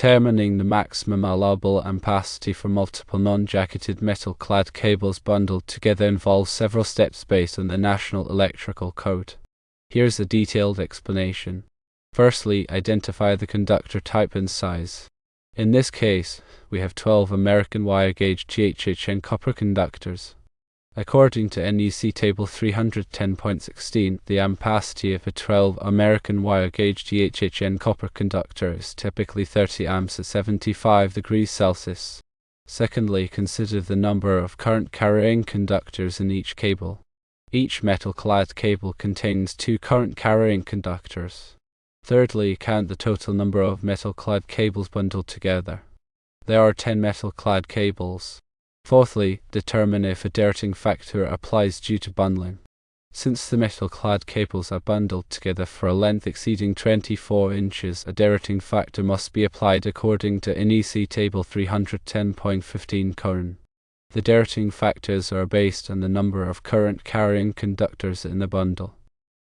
Determining the maximum allowable ampacity for multiple non-jacketed metal-clad cables bundled together involves several steps based on the National Electrical Code. Here's a detailed explanation. Firstly, identify the conductor type and size. In this case, we have 12 American wire gauge THHN copper conductors. According to NEC Table 310.16, the ampacity of a 12 American wire gauge THHN copper conductor is typically 30 amps at 75 degrees Celsius. Secondly, consider the number of current carrying conductors in each cable. Each metal-clad cable contains 2 current carrying conductors. Thirdly, count the total number of metal-clad cables bundled together. There are 10 metal-clad cables. Fourthly, determine if a derating factor applies due to bundling. Since the metal-clad cables are bundled together for a length exceeding 24 inches, a derating factor must be applied according to NEC Table 310.15 Current. The derating factors are based on the number of current carrying conductors in the bundle.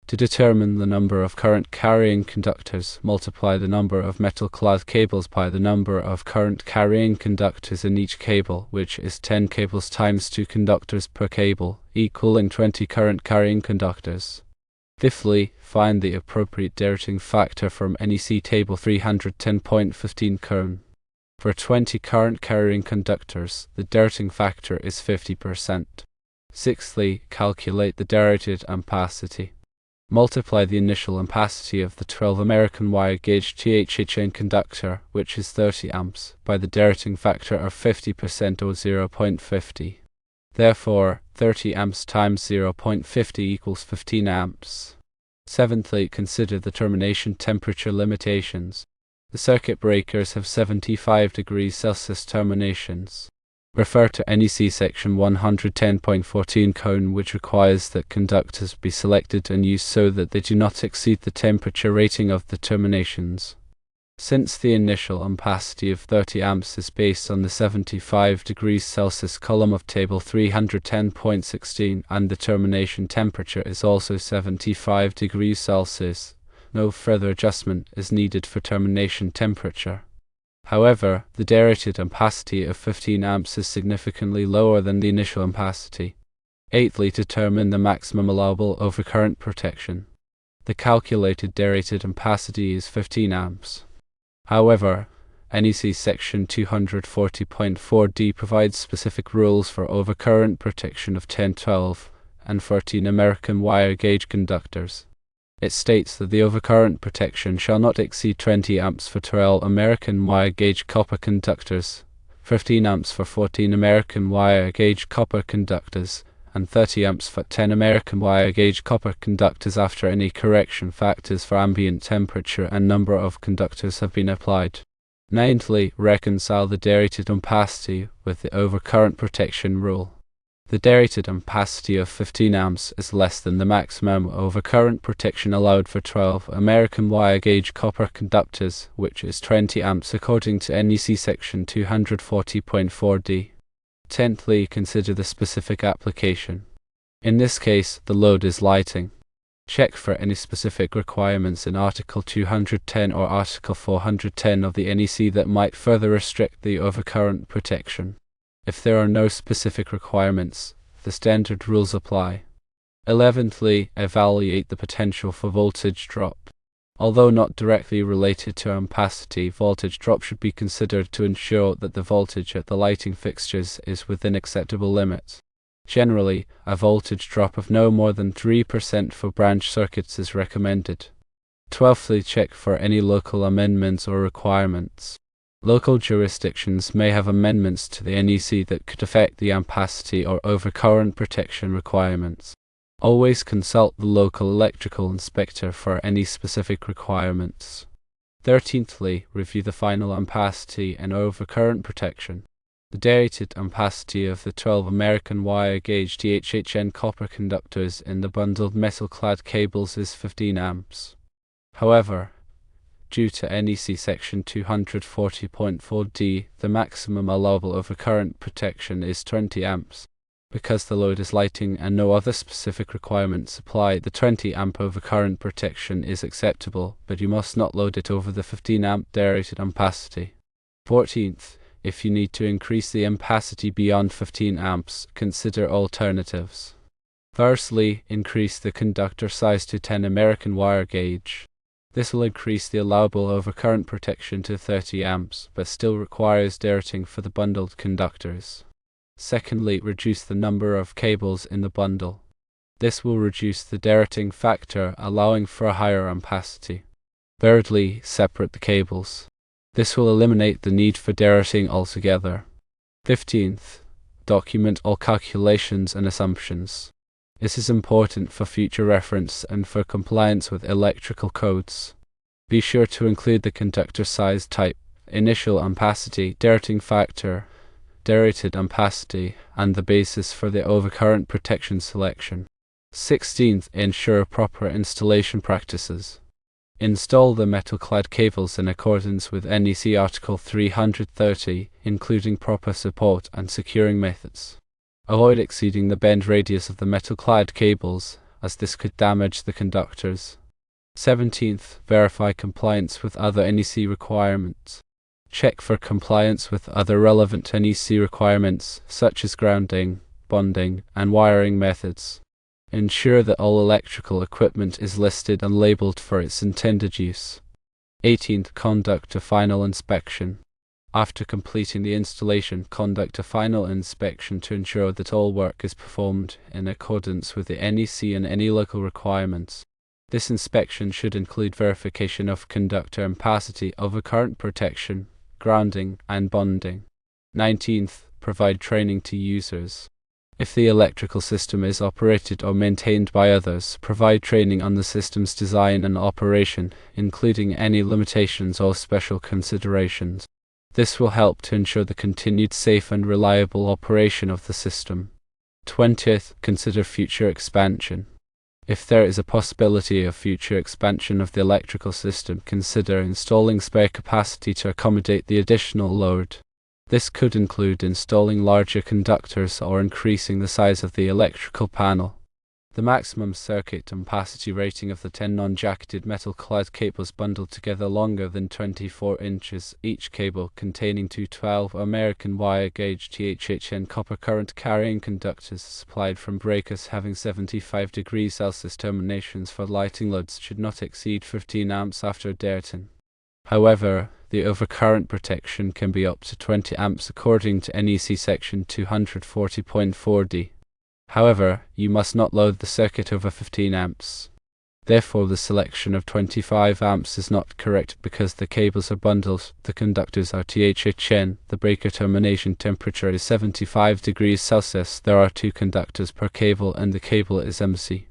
To determine the number of current carrying conductors, multiply the number of metal-clad cables by the number of current carrying conductors in each cable, which is 10 cables times 2 conductors per cable, equaling 20 current carrying conductors. Fifthly, find the appropriate derating factor from NEC Table 310.15 Current. For 20 current carrying conductors, the derating factor is 50%. Sixthly, calculate the derated ampacity. Multiply the initial ampacity of the 12 American wire gauge THHN conductor, which is 30 amps, by the derating factor of 50% or 0.50. Therefore, 30 amps times 0.50 equals 15 amps. Seventhly, consider the termination temperature limitations. The circuit breakers have 75 degrees Celsius terminations. Refer to NEC Section 110.14 Code, which requires that conductors be selected and used so that they do not exceed the temperature rating of the terminations. Since the initial ampacity of 30 amps is based on the 75 degrees Celsius column of Table 310.16 and the termination temperature is also 75 degrees Celsius, no further adjustment is needed for termination temperature. However, the derated ampacity of 15 amps is significantly lower than the initial ampacity. Eighthly, determine the maximum allowable overcurrent protection. The calculated derated ampacity is 15 amps. However, NEC Section 240.4d provides specific rules for overcurrent protection of 10, 12, and 14 American wire gauge conductors. It states that the overcurrent protection shall not exceed 20 amps for 12 American wire gauge copper conductors, 15 amps for 14 American wire gauge copper conductors, and 30 amps for 10 American wire gauge copper conductors after any correction factors for ambient temperature and number of conductors have been applied. Ninthly, reconcile the derated ampacity with the overcurrent protection rule. The derated ampacity of 15 amps is less than the maximum overcurrent protection allowed for 12 American wire gauge copper conductors, which is 20 amps according to NEC Section 240.4d. Tenthly, consider the specific application. In this case, the load is lighting. Check for any specific requirements in Article 210 or Article 410 of the NEC that might further restrict the overcurrent protection. If there are no specific requirements, the standard rules apply. 11thly, evaluate the potential for voltage drop. Although not directly related to ampacity, voltage drop should be considered to ensure that the voltage at the lighting fixtures is within acceptable limits. Generally, a voltage drop of no more than 3% for branch circuits is recommended. 12thly, check for any local amendments or requirements. Local jurisdictions may have amendments to the NEC that could affect the ampacity or overcurrent protection requirements. Always consult the local electrical inspector for any specific requirements. 13thly, review the final ampacity and overcurrent protection. The derated ampacity of the 12 American wire gauge THHN copper conductors in the bundled metal-clad cables is 15 amps. However, due to NEC Section 240.4d, the maximum allowable overcurrent protection is 20 amps. Because the load is lighting and no other specific requirements apply, the 20 amp overcurrent protection is acceptable, but you must not load it over the 15 amp derated ampacity. 14th, if you need to increase the ampacity beyond 15 amps, consider alternatives. Firstly, increase the conductor size to 10 American wire gauge. This will increase the allowable overcurrent protection to 30 amps, but still requires derating for the bundled conductors. Secondly, reduce the number of cables in the bundle. This will reduce the derating factor, allowing for a higher ampacity. Thirdly, separate the cables. This will eliminate the need for derating altogether. 15th, document all calculations and assumptions. This is important for future reference and for compliance with electrical codes. Be sure to include the conductor size, type, initial ampacity, derating factor, derated ampacity, and the basis for the overcurrent protection selection. 16th, ensure proper installation practices. Install the metal-clad cables in accordance with NEC Article 330, including proper support and securing methods. Avoid exceeding the bend radius of the metal-clad cables, as this could damage the conductors. 17th, verify compliance with other NEC requirements. Check for compliance with other relevant NEC requirements, such as grounding, bonding, and wiring methods. Ensure that all electrical equipment is listed and labeled for its intended use. 18th, conduct a final inspection. After completing the installation, conduct a final inspection to ensure that all work is performed in accordance with the NEC and any local requirements. This inspection should include verification of conductor ampacity, overcurrent protection, grounding, and bonding. 19th, provide training to users. If the electrical system is operated or maintained by others, provide training on the system's design and operation, including any limitations or special considerations. This will help to ensure the continued safe and reliable operation of the system. 20th, consider future expansion. If there is a possibility of future expansion of the electrical system, consider installing spare capacity to accommodate the additional load. This could include installing larger conductors or increasing the size of the electrical panel. The maximum circuit ampacity rating of the 10 non-jacketed metal-clad cables bundled together longer than 24 inches, each cable containing two 12 American wire gauge THHN copper current carrying conductors supplied from breakers having 75 degrees Celsius terminations for lighting loads should not exceed 15 amps after derating. However, the overcurrent protection can be up to 20 amps according to NEC section 240.4d. However, you must not load the circuit over 15 amps. Therefore, the selection of 25 amps is not correct because the cables are bundled, the conductors are THHN, the breaker termination temperature is 75 degrees Celsius, there are two conductors per cable and the cable is MC.